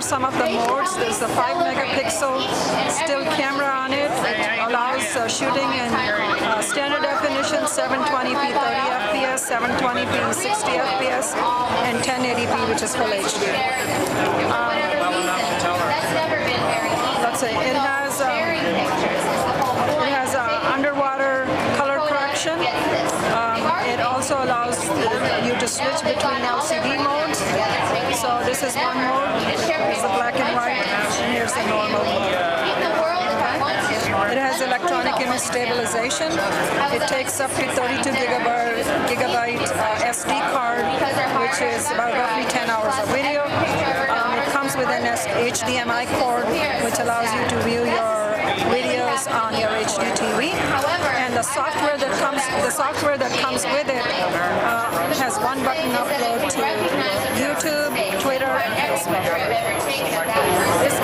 some of the modes. There's the 5 megapixel still camera on it. It allows shooting in standard definition, 720p 30 fps, 720p 60 fps, and 1080p, which is full HD. Let's see, it has underwater color correction. It also allows you to switch between LCD modes. So this is one mode, here's the black and white, and here's the normal mode. It has electronic image stabilization. It takes up to 32 gigabyte SD card, which is about roughly 10 hours of video. It comes with an HDMI cord, which allows you to view your videos on your HD TV. And the software that comes with it has one button upload to YouTube, Twitter, and Facebook. This